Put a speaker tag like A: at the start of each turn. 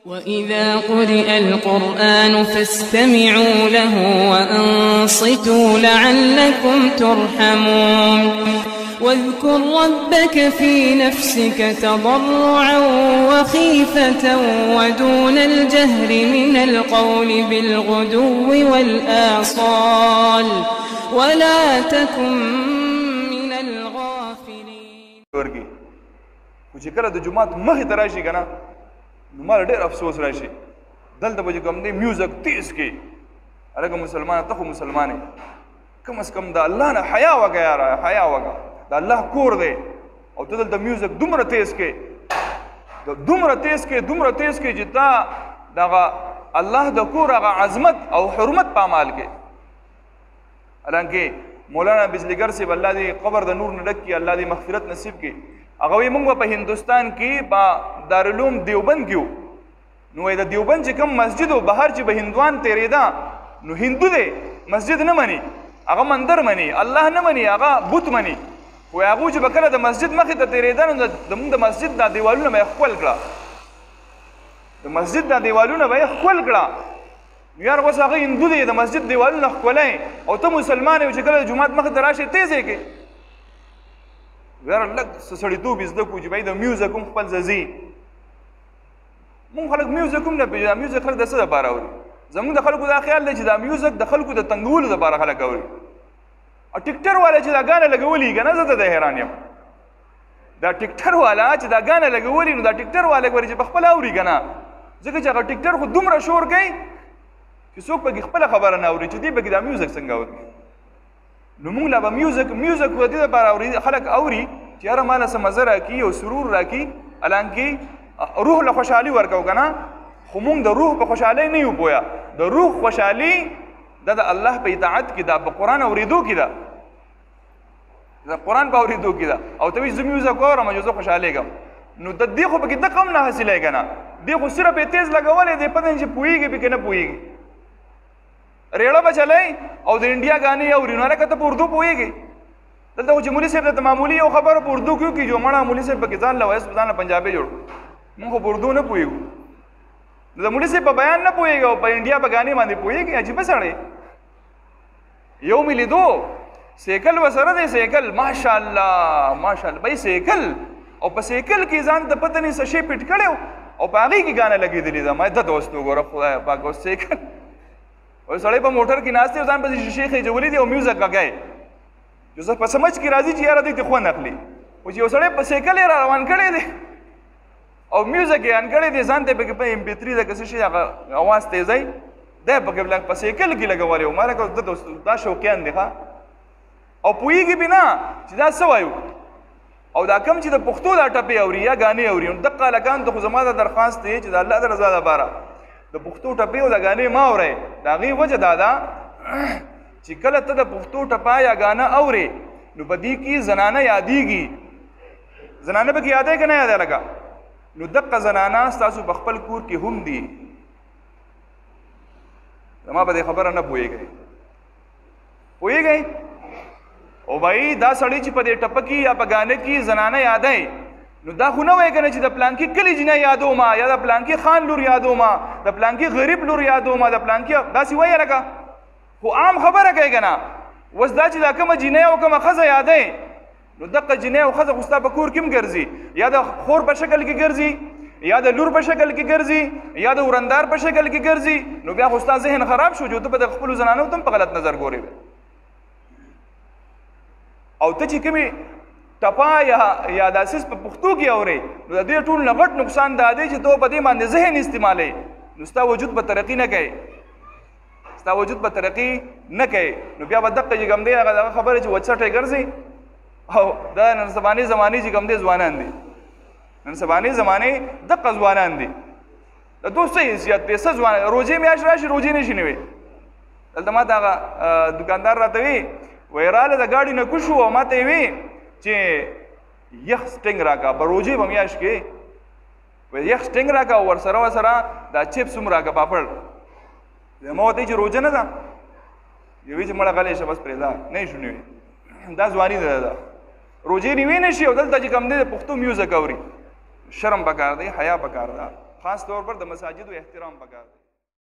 A: وإذا قرئ القرآن فاستمعوا له وأنصتوا لعلكم ترحمون واذكر ربك في نفسك تضرعا وخيفة ودون الجهر من القول بالغدو والآصال ولا تكن من الغافلين.
B: چې کله د جمعات مخې ته راشي که نه نو ماله ډېر افسوس راشي دلته به چې کوم دی میوزک تیز کړي هلکه مسلمانه ته خو مسلمان یې کم از کم د الله نه حیا وکړه یاره حیا وکړه د الله کور دی او ته دلته میوزک دومره تیز کړي دومره تیز کړي چې تا دغه الله د کور هغه عظمت او حرمت په عمال کې حالانکه مولانا بجلیګر صاحب الله دې قبر د نور نه ډک کړي الله دې مغفرت نصیب کړي هغه وایي موږ په هندوستان کې په دارالعلوم دیوبند کې وو نو وایي د دیوبند چې کوم مسجد و بهر چې به هندوان تېرېده نو هندو دی مسجد نه مني هغه مندر مني الله نه مني هغه بت مني وایي هغوی چې به کله د مسجد مخې ته تېرېده نو زموږ د مسجد دا دیوالونه به یې ښکل کړه د مسجد دا دیوالونه به یې ښکل کړه نو یار اوس هغه هندو دی د مسجد دیوالونه ښکلی او ته مسلمان یې چې کله د جومات مخې ته راشې تیز یې کړې یاره لږ څه سړیتوب یې زده کړو چې بھائی د میوزک هم خپل ځي مونږ خلک میوزک هم نه پېژنو میوزک خلک د څه دپاره اوري زموږ د خلکو دا خیال دی چې دا میوزک د خلکو د تنګولو دپاره خلک اوري او ټیکټر والا چې دا ګانه لګولي که نه زه ته د حیران یم دا ټیکټر والا چې دا ګانه لګولي نو دا ټیکټر والا ګوري چې په خپله اوري که نه ځکه چې هغه ټیکټر خو دومره شور کوي چې څوک پکې خپله خبره نه اوري چې دې پکې دا میوزک څنګه اوري نو موږ لا به میوزک د دې دپاره اوري خلک اوري چې یاره ما له څه مزه راکړي او سرور راکړي حالانکې روح له خوشحالي ورکوو که نه خو موږ د روح په خوشحالۍ نه یو پوهه د روح خوشحالي دا د الله په اطاعت کې ده په قرآن اورېدو کې ده د قرآن په اورېدو کې ده او ته وایي زه میوزک اورم چې زه خوشحالېږم نو د دې خو پکې دقه هم نه حاصلی که نه دې خو صرف یې تیز لګولی دی پته نه چې پوهېږي پکې نه پوهېږي ریړه به چلی او د انډیا ګانې اوري نو هلکه ته په اردو پوهېږي دلته خو چې مولي صاحب درته معمولي یو خبره په اردو کې وکړي جو مړه مولي صاحب پکې ځان له وایس په ځان له پنجابي جوړ مونږ خو په اردو نه پوهېږو د مولي صاحب په بیان نه پوهېږي او په انډیا په ګانې باندې پوهېږي عجیبه سړی یو مې لیدو سیکل ورسره دی سیکل ماشاءالله ماشاءالله بھائی سیکل او په سیکل کې ځان ته پته نه څه شی پټ کړی او په هغې کې ګانه لګېدلې ده ما د دوست وګوره خدای پاک اوس سیکل او سړی په موټر کې ناست دی او ځان پسې شیشې خېجولې دي او میوزک غږی چې زه په سمجھ کې راځي چې یاره دوی ته خوند اخلي خو چې یو سړی په سیکل یې را روان کړی دی او میوزک یې ان کړی دی ځان ته پکې په MP3 د که څه شي هغه اواز تیزی دی پکې په سیکل کې لګولی و ما لکه دا شوقیان دی ښه او پوهېږي بې نه چې دا څه وایو او دا کم چې د پښتو دا ټپې اوري یا ګانې اوري نو دقه هلکانو ته خو زما دا درخواست دی چې د الله د رضا دپاره د پښتو ټپې او د ګانې مه اورئ د هغې وجه دا ده چې کله ته د پښتو ټپه یا ګانه اورې نو په دې کې زنانه یادېږي زنانه پکې یادی که نه یادی لکه نو دقه زنانه ستاسو په خپل کور کې هم دي زما په دې خبره نه پوهېږئ او بھائی دا سړی چې په دې ټپه کې یا په ګانه کې زنانه یادی نو دا خو نه وایي که نه چې د پلانکي کلي جینۍ یادومه یا د پلانکي خان لور یادومه د پلانکي غریب لور یادومه د پلانکي داسې وایي لکه خو عام خبره کوي که نه اوس دا چې دا کومه جینۍ او کومه ښځه یادی نو دقه جینۍ او ښځه خو ستا په کور کې هم ګرځي یا د خور په شکل کې ګرځي یا د لور په شکل کې ګرځي یا د ورندار په شکل کې ګرځي نو بیا خو ستا ذهن خراب شو چې ته به د خپلو زنانو ته هم په غلط نظر ګورې او ته چې کومې ټپه یا داسې په پښتو کې اورې نو د دې ټول نه غټ نقصان دا دی چې ته په دې باندې ذهن استعمالوې نو ستا وجود به ترقي نه کوي ستا وجود به ترقي نه کوي نو بیا به دقه چې کوم دی هغه خبره چې وچټې ګرځي او دا نن سبانې زمانې چې کوم دی ځوانان دي نن سبانې زمانې دقه ځوانان دي د دوست څه حیثیت دی څه ځوان روژې میاشت راشي روژې نه شي نه وي دلته ما ته هغه دوکاندار راته وي وایي راله د ګاډي نه کوز شو او ما ته یې وي چې یخ سټنګ راکړه په روژې په میاشت کې یخ سټنګ راکړه او ورسره دا چپس هم راکړه پاپړ ما ورته چې روژه نه ده یې وایي چې مړه غلی شه بس پرېږده نه یې شونې وي دا ځواني ده روژې نیوی نه شي او دلته چې کوم دی د پښتو میوزک اوري شرم پکار دی حیا پکار ده خاص طور پر د مساجدو احترام پکار دی